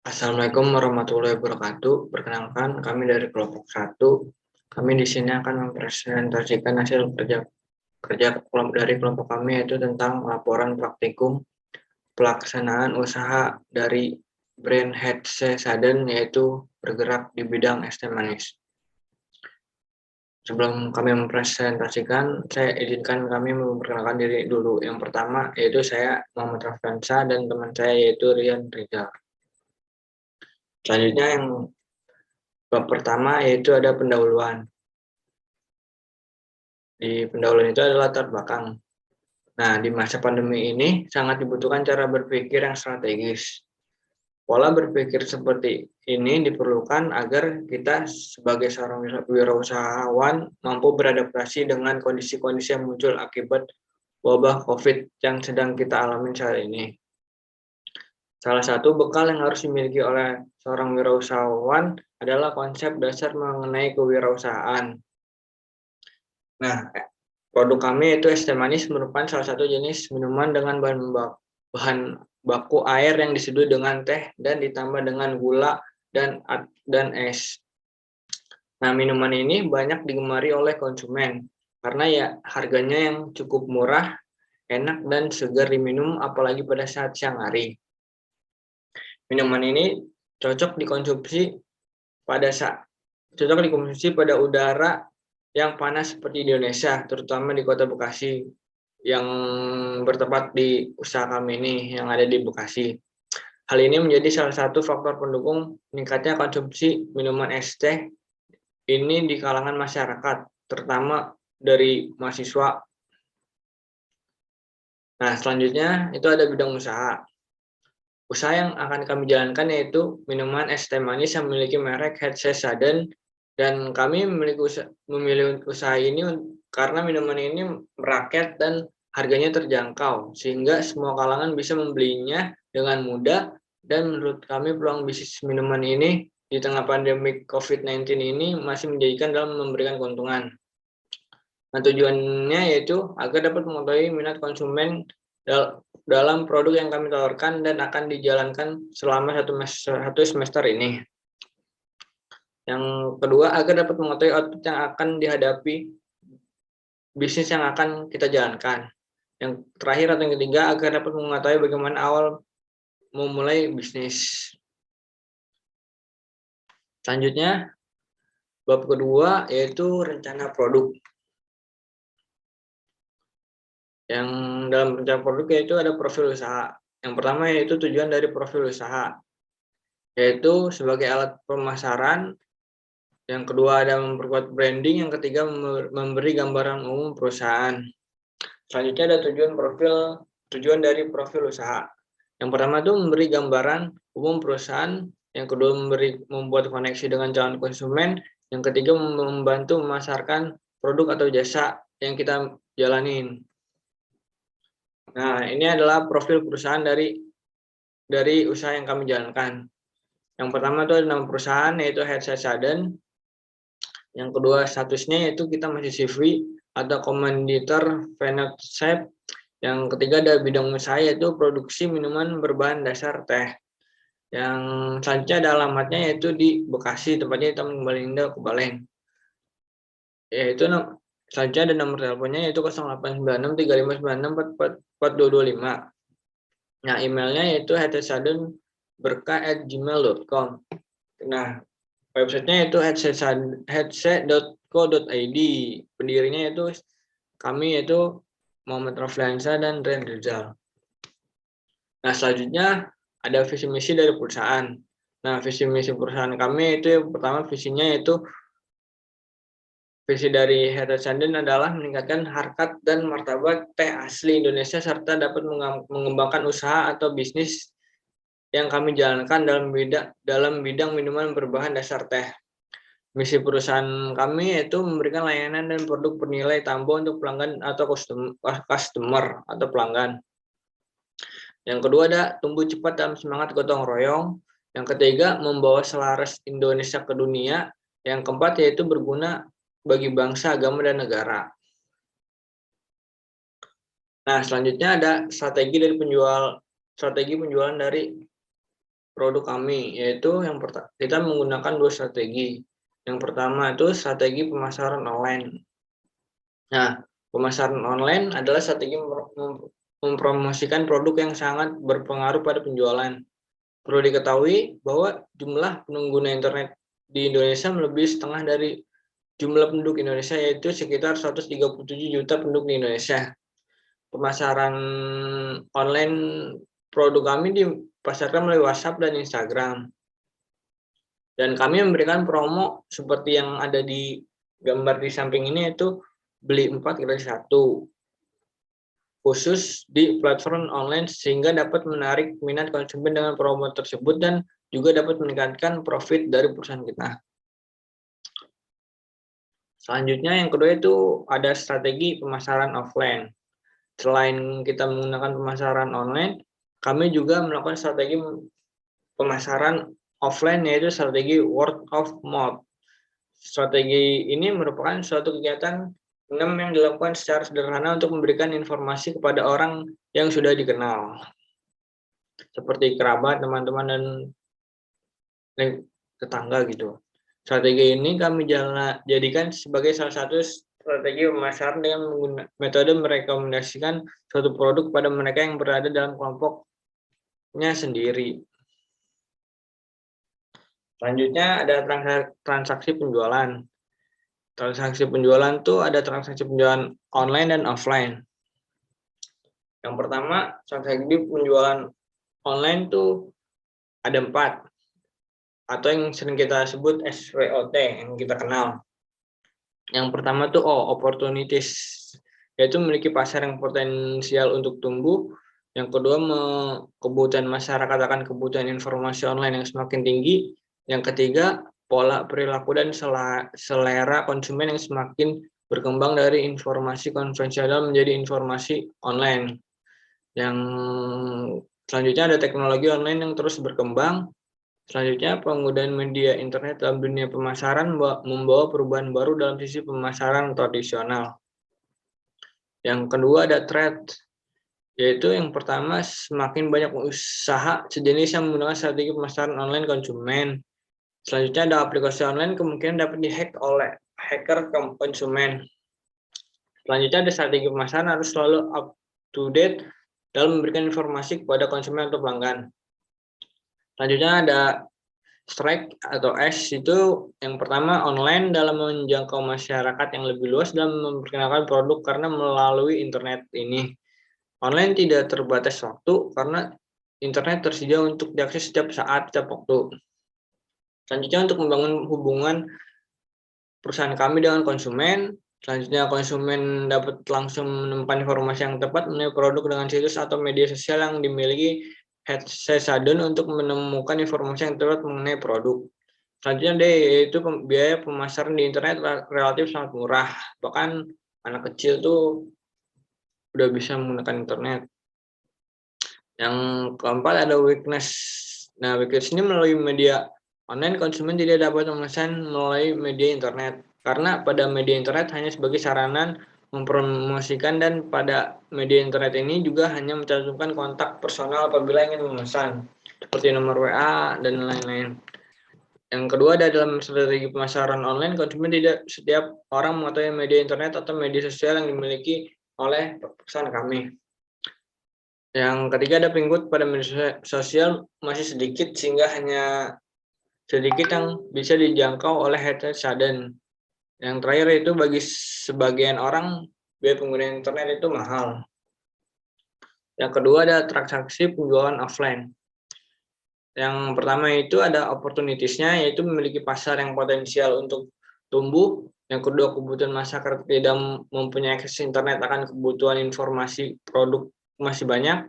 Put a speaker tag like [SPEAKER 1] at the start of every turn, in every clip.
[SPEAKER 1] Assalamualaikum warahmatullahi wabarakatuh. Perkenalkan, kami dari kelompok 1. Kami di sini akan mempresentasikan hasil kerja kerja dari kelompok kami, yaitu tentang laporan praktikum pelaksanaan usaha dari brand Hetze Sudden, yaitu bergerak di bidang es teh manis. Sebelum kami mempresentasikan, saya izinkan kami memperkenalkan diri dulu. Yang pertama yaitu saya Muhammad Rafdansa dan teman saya yaitu Rian Rizal. Selanjutnya yang bab pertama yaitu ada pendahuluan. Di pendahuluan itu adalah latar belakang. Nah, di masa pandemi ini sangat dibutuhkan cara berpikir yang strategis. Pola berpikir seperti ini diperlukan agar kita sebagai seorang wirausahawan mampu beradaptasi dengan kondisi-kondisi yang muncul akibat wabah COVID yang sedang kita alami saat ini. Salah satu bekal yang harus dimiliki oleh seorang wirausahawan adalah konsep dasar mengenai kewirausahaan. Nah, produk kami yaitu es teh manis merupakan salah satu jenis minuman dengan bahan baku air yang diseduh dengan teh dan ditambah dengan gula dan es. Nah, minuman ini banyak digemari oleh konsumen karena ya harganya yang cukup murah, enak dan segar diminum apalagi pada saat siang hari. Minuman ini cocok dikonsumsi pada udara yang panas seperti di Indonesia, terutama di Kota Bekasi yang bertempat di usaha kami ini yang ada di Bekasi. Hal ini menjadi salah satu faktor pendukung meningkatnya konsumsi minuman es teh ini di kalangan masyarakat, terutama dari mahasiswa. Nah, selanjutnya itu ada bidang usaha. Usaha yang akan kami jalankan yaitu minuman es teh manis yang memiliki merek Hetze Sudden, dan kami memilih usaha ini karena minuman ini merakyat dan harganya terjangkau, sehingga semua kalangan bisa membelinya dengan mudah, dan menurut kami peluang bisnis minuman ini di tengah pandemi COVID-19 ini masih menjadikan dalam memberikan keuntungan. Nah, tujuannya yaitu agar dapat mengetahui minat konsumen dalam produk yang kami tawarkan dan akan dijalankan selama satu semester ini. Yang kedua, agar dapat mengetahui output yang akan dihadapi bisnis yang akan kita jalankan. Yang terakhir atau yang ketiga, agar dapat mengetahui bagaimana awal memulai bisnis. Selanjutnya, bab kedua yaitu rencana produk. Yang dalam rencana produk yaitu ada profil usaha. Yang pertama yaitu tujuan dari profil usaha, yaitu sebagai alat pemasaran. Yang kedua ada memperkuat branding. Yang ketiga memberi gambaran umum perusahaan. Selanjutnya ada tujuan dari profil usaha. Yang pertama itu memberi gambaran umum perusahaan. Yang kedua membuat koneksi dengan calon konsumen. Yang ketiga membantu memasarkan produk atau jasa yang kita jalanin. Nah, ini adalah profil perusahaan dari usaha yang kami jalankan. Yang pertama itu ada nama perusahaan yaitu Hetze Sudden. Yang kedua statusnya yaitu kita masih CV atau komanditer phenotype. Yang ketiga ada bidang usaha yaitu produksi minuman berbahan dasar teh. Yang selanjutnya ada alamatnya yaitu di Bekasi, tempatnya di Taman Kembali Indah, Kubaleng. Yaitu selanjutnya ada nomor teleponnya yaitu 089635964425. Nah, emailnya yaitu hetzesaddenberkah@gmail.com. Nah, websitenya itu hetze.co.id. Pendirinya itu kami yaitu Muhammad Rafdansa dan Rian Rizal. Nah, selanjutnya ada visi misi dari perusahaan. Nah, visi misi perusahaan kami itu yang pertama visinya yaitu visi dari Hetze Sudden adalah meningkatkan harkat dan martabat teh asli Indonesia serta dapat mengembangkan usaha atau bisnis yang kami jalankan dalam bidang minuman berbahan dasar teh. Misi perusahaan kami yaitu memberikan layanan dan produk bernilai tambah untuk pelanggan atau customer atau pelanggan. Yang kedua ada tumbuh cepat dalam semangat gotong royong. Yang ketiga membawa selaras Indonesia ke dunia. Yang keempat yaitu berguna bagi bangsa, agama, dan negara. Nah, selanjutnya ada strategi penjualan dari produk kami, yaitu kita menggunakan 2 strategi. Yang pertama itu strategi pemasaran online. Nah, pemasaran online adalah strategi mempromosikan produk yang sangat berpengaruh pada penjualan. Perlu diketahui bahwa jumlah pengguna internet di Indonesia melebihi setengah dari jumlah penduduk Indonesia, yaitu sekitar 137 juta penduduk di Indonesia. Pemasaran online produk kami dipasarkan melalui WhatsApp dan Instagram. Dan kami memberikan promo seperti yang ada di gambar di samping ini, yaitu beli 4 gratis 1 khusus di platform online, sehingga dapat menarik minat konsumen dengan promo tersebut dan juga dapat meningkatkan profit dari perusahaan kita. Selanjutnya yang kedua itu ada strategi pemasaran offline. Selain kita menggunakan pemasaran online, kami juga melakukan strategi pemasaran offline, yaitu strategi word of mouth. Strategi ini merupakan suatu kegiatan yang dilakukan secara sederhana untuk memberikan informasi kepada orang yang sudah dikenal, seperti kerabat, teman-teman, dan tetangga gitu. Strategi ini kami jadikan sebagai salah satu strategi pemasaran dengan menggunakan metode merekomendasikan suatu produk pada mereka yang berada dalam kelompoknya sendiri. Selanjutnya ada transaksi penjualan. Transaksi penjualan itu ada transaksi penjualan online dan offline. Yang pertama, transaksi penjualan online itu ada 4, atau yang sering kita sebut SWOT yang kita kenal. Yang pertama tuh opportunities, yaitu memiliki pasar yang potensial untuk tumbuh. Yang kedua, kebutuhan masyarakat akan kebutuhan informasi online yang semakin tinggi. Yang ketiga, pola perilaku dan selera konsumen yang semakin berkembang dari informasi konvensional menjadi informasi online. Yang selanjutnya ada teknologi online yang terus berkembang. Selanjutnya, penggunaan media internet dalam dunia pemasaran membawa perubahan baru dalam sisi pemasaran tradisional. Yang kedua ada threat, yaitu yang pertama, semakin banyak usaha sejenis yang menggunakan strategi pemasaran online konsumen. Selanjutnya ada aplikasi online kemungkinan dapat dihack oleh hacker konsumen. Selanjutnya ada strategi pemasaran harus selalu up to date dalam memberikan informasi kepada konsumen atau pelanggan. Selanjutnya ada strike atau S, itu yang pertama online dalam menjangkau masyarakat yang lebih luas dalam memperkenalkan produk karena melalui internet ini. Online tidak terbatas waktu karena internet tersedia untuk diakses setiap saat, setiap waktu. Selanjutnya untuk membangun hubungan perusahaan kami dengan konsumen. Selanjutnya konsumen dapat langsung menemukan informasi yang tepat mengenai produk dengan situs atau media sosial yang dimiliki Headset untuk menemukan informasi yang tepat mengenai produk. Selanjutnya yaitu biaya pemasaran di internet relatif sangat murah. Bahkan anak kecil tuh udah bisa menggunakan internet. Yang keempat ada weakness. Nah, weakness ini melalui media online konsumen tidak dapat memesan melalui media internet. Karena pada media internet hanya sebagai sarana mempromosikan, dan pada media internet ini juga hanya mencantumkan kontak personal apabila ingin memesan, seperti nomor WA dan lain-lain. Yang kedua ada dalam strategi pemasaran online, konsumen tidak setiap orang mengetahui media internet atau media sosial yang dimiliki oleh perusahaan kami. Yang ketiga ada pengikut pada media sosial masih sedikit, sehingga hanya sedikit yang bisa dijangkau oleh headset sudden. Yang terakhir itu bagi sebagian orang biaya pengguna internet itu mahal. Yang kedua ada transaksi penjualan offline. Yang pertama itu ada opportunities-nya, yaitu memiliki pasar yang potensial untuk tumbuh. Yang kedua, kebutuhan masyarakat tidak mempunyai akses internet akan kebutuhan informasi produk masih banyak.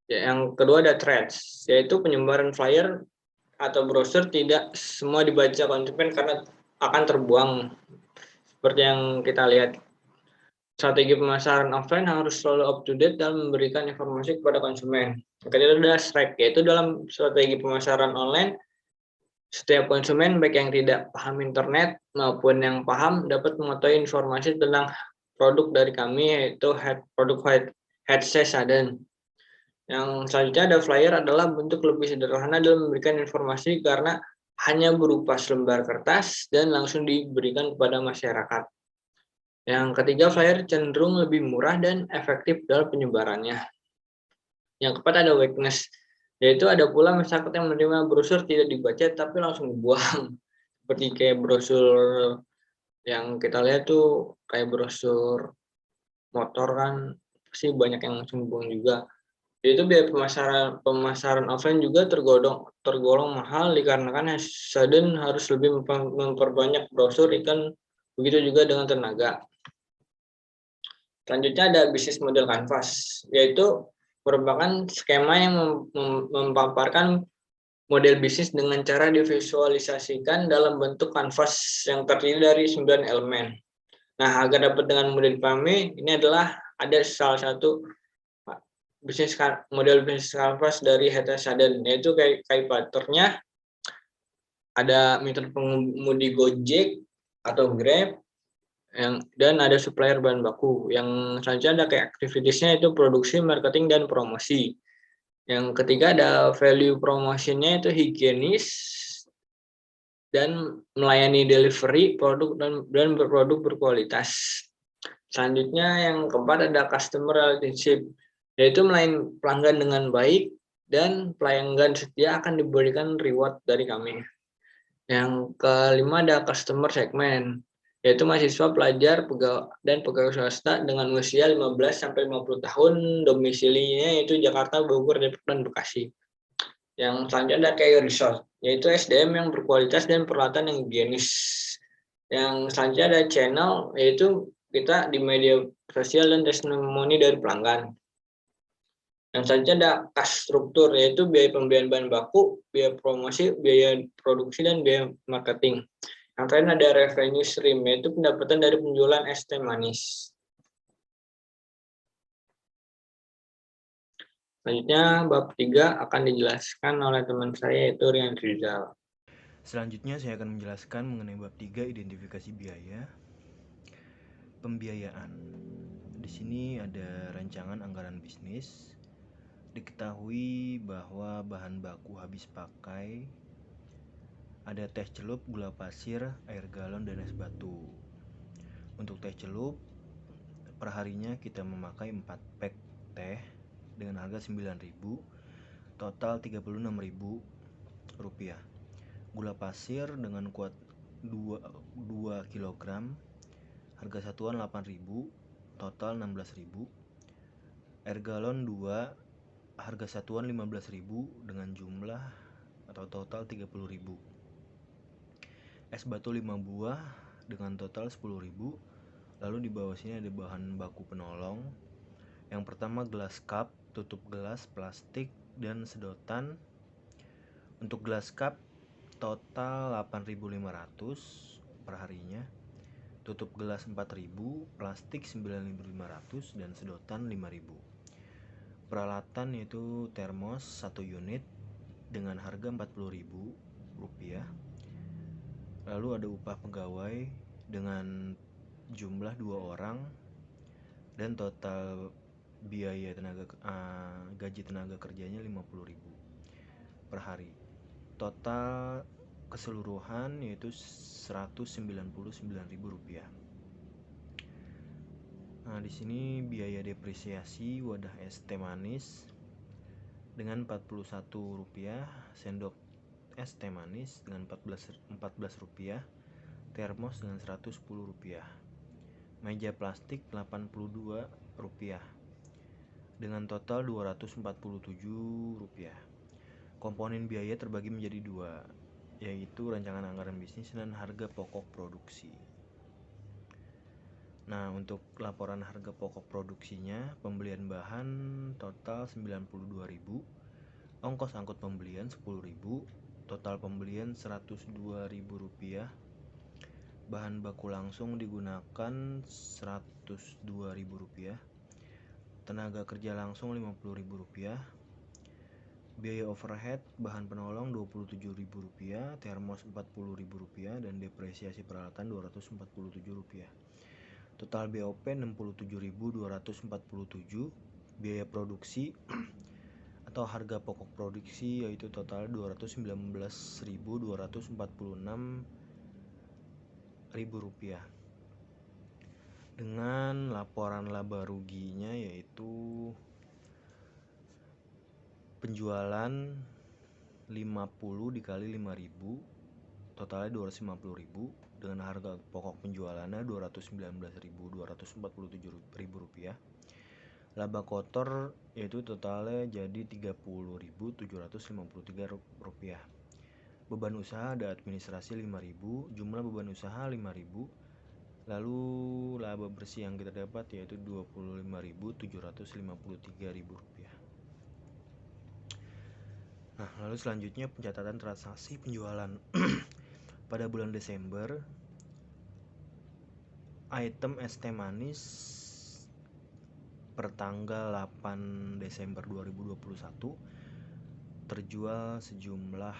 [SPEAKER 1] Yang kedua ada threats, yaitu penyebaran flyer atau brosur tidak semua dibaca konsumen karena akan terbuang. Seperti yang kita lihat, strategi pemasaran offline harus selalu up to date dalam memberikan informasi kepada konsumen. Yang kedua ada strike, yaitu dalam strategi pemasaran online, setiap konsumen baik yang tidak paham internet maupun yang paham dapat mengetahui informasi tentang produk dari kami, yaitu produk headset sudden. Yang selanjutnya ada flyer adalah bentuk lebih sederhana dalam memberikan informasi karena hanya berupa selembar kertas dan langsung diberikan kepada masyarakat. Yang ketiga, flyer cenderung lebih murah dan efektif dalam penyebarannya. Yang keempat ada weakness, yaitu ada pula masyarakat yang menerima brosur tidak dibaca tapi langsung dibuang. Seperti kayak brosur yang kita lihat tuh kayak brosur motor kan pasti banyak yang langsung dibuang juga. Itu biaya pemasaran offline juga tergolong mahal dikarenakan Sudden harus lebih memperbanyak brosur iklan, begitu juga dengan tenaga. Selanjutnya ada bisnis model canvas, yaitu merupakan skema yang memaparkan model bisnis dengan cara divisualisasikan dalam bentuk kanvas yang terdiri dari 9 elemen. Nah, agar dapat dengan mudah dipahami, ini adalah ada salah satu model bisnis canvas dari Hatta Sudden, yaitu kayak patternnya ada mitra pengemudi Gojek atau Grab, dan ada supplier bahan baku. Yang selanjutnya ada kayak activitiesnya itu produksi, marketing, dan promosi. Yang ketiga ada value promotionnya itu higienis dan melayani delivery produk dan berproduk berkualitas. Selanjutnya yang keempat ada customer relationship, yaitu melayani pelanggan dengan baik dan pelanggan setia akan diberikan reward dari kami. Yang kelima ada customer segment, yaitu mahasiswa, pelajar, dan pegawai swasta dengan usia 15 sampai 50 tahun, domisilinya yaitu Jakarta, Bogor, Depok, dan Bekasi. Yang selanjutnya ada care resource, yaitu SDM yang berkualitas dan peralatan yang higienis. Yang selanjutnya ada channel, yaitu kita di media sosial dan testimoni dari pelanggan. Yang selanjutnya ada kas struktur, yaitu biaya pembelian bahan baku, biaya promosi, biaya produksi, dan biaya marketing. Yang terakhir ada revenue stream, yaitu pendapatan dari penjualan es teh manis. Selanjutnya bab 3 akan dijelaskan oleh teman saya, yaitu Rian Rizal.
[SPEAKER 2] Selanjutnya saya akan menjelaskan mengenai bab 3 identifikasi biaya. Pembiayaan. Di sini ada rancangan anggaran bisnis. Diketahui bahwa bahan baku habis pakai ada teh celup, gula pasir, air galon, dan es batu. Untuk teh celup, perharinya kita memakai 4 pack teh dengan harga 9.000, total 36.000 rupiah. Gula pasir dengan kuat 2 kg, harga satuan 8.000, total 16.000. Air galon 2, harga satuan 15.000 dengan jumlah atau total 30.000. Es batu 5 buah dengan total 10.000. Lalu di bawah sini ada bahan baku penolong. Yang pertama gelas cup, tutup gelas, plastik, dan sedotan. Untuk gelas cup total 8.500 perharinya. Tutup gelas 4.000, plastik 9.500, dan sedotan 5.000. Peralatan yaitu termos 1 unit dengan harga 40.000 rupiah. Lalu ada upah pegawai dengan jumlah 2 orang dan total biaya gaji tenaga kerjanya 50.000 per hari. Total keseluruhan yaitu 199.000 rupiah. Nah, di sini biaya depresiasi wadah es teh manis dengan 41 rupiah, sendok es teh manis dengan 14 rupiah, termos dengan 110 rupiah, meja plastik 82 rupiah, dengan total 247 rupiah. Komponen biaya terbagi menjadi 2, yaitu rancangan anggaran bisnis dan harga pokok produksi. Nah, untuk laporan harga pokok produksinya, pembelian bahan total 92.000, ongkos angkut pembelian 10.000, total pembelian 102.000 rupiah, bahan baku langsung digunakan 102.000 rupiah, tenaga kerja langsung 50.000 rupiah, biaya overhead bahan penolong 27.000 rupiah, termos 40.000 rupiah, dan depresiasi peralatan 247 rupiah. Total BOP 67.247, biaya produksi atau harga pokok produksi yaitu total Rp219.246.000 dengan laporan laba ruginya yaitu penjualan 50 dikali 5.000 totalnya 250.000 dengan harga pokok penjualannya Rp219.247.000. Laba kotor yaitu totalnya jadi Rp30.753. Beban usaha ada administrasi 5.000, jumlah beban usaha 5.000. Lalu laba bersih yang kita dapat yaitu Rp25.753.000. Nah, lalu selanjutnya pencatatan transaksi penjualan. Pada bulan Desember, item es teh manis per tanggal 8 Desember 2021 terjual sejumlah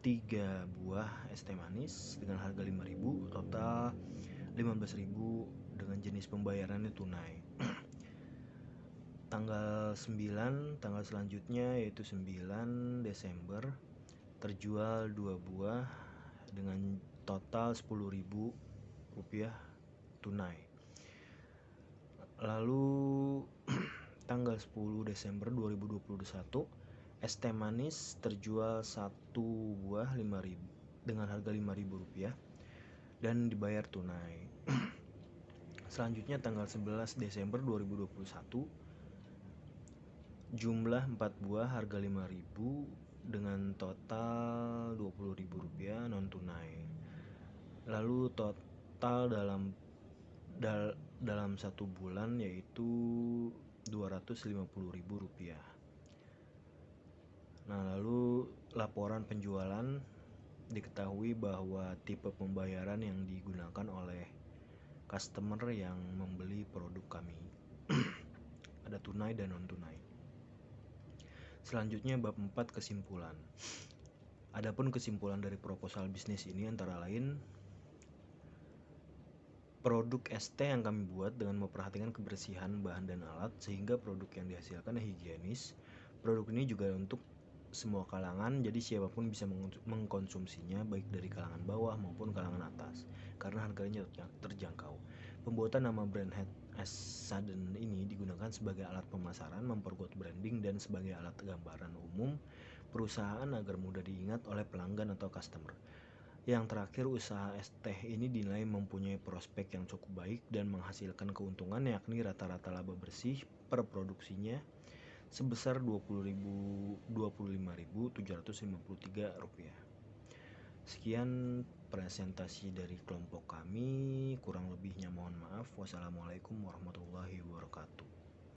[SPEAKER 2] 3 buah es teh manis dengan harga 5.000, total 15.000 dengan jenis pembayarannya tunai. Tanggal selanjutnya yaitu 9 Desember terjual 2 buah dengan total Rp10.000 tunai. Lalu tanggal 10 Desember 2021 es teh manis terjual 1 buah 5.000 dengan harga Rp5.000 dan dibayar tunai. Selanjutnya tanggal 11 Desember 2021 jumlah 4 buah harga Rp5.000 dengan total Rp20.000 non tunai. Lalu total dalam 1 bulan yaitu Rp250.000. Nah, lalu laporan penjualan diketahui bahwa tipe pembayaran yang digunakan oleh customer yang membeli produk kami ada tunai dan non tunai. Selanjutnya bab 4 kesimpulan. Adapun kesimpulan dari proposal bisnis ini antara lain produk es teh yang kami buat dengan memperhatikan kebersihan bahan dan alat sehingga produk yang dihasilkan higienis. Produk ini juga untuk semua kalangan, jadi siapapun bisa mengkonsumsinya baik dari kalangan bawah maupun kalangan atas karena harganya terjangkau. Pembuatan nama brand Head es Sudden ini digunakan sebagai alat pemasaran, memperkuat branding dan sebagai alat gambaran umum perusahaan agar mudah diingat oleh pelanggan atau customer. Yang terakhir, usaha es teh ini dinilai mempunyai prospek yang cukup baik dan menghasilkan keuntungan yakni rata-rata laba bersih per produksinya sebesar Rp25.753. Sekian presentasi dari kelompok kami, kurang lebihnya mohon maaf. Wassalamualaikum warahmatullahi wabarakatuh.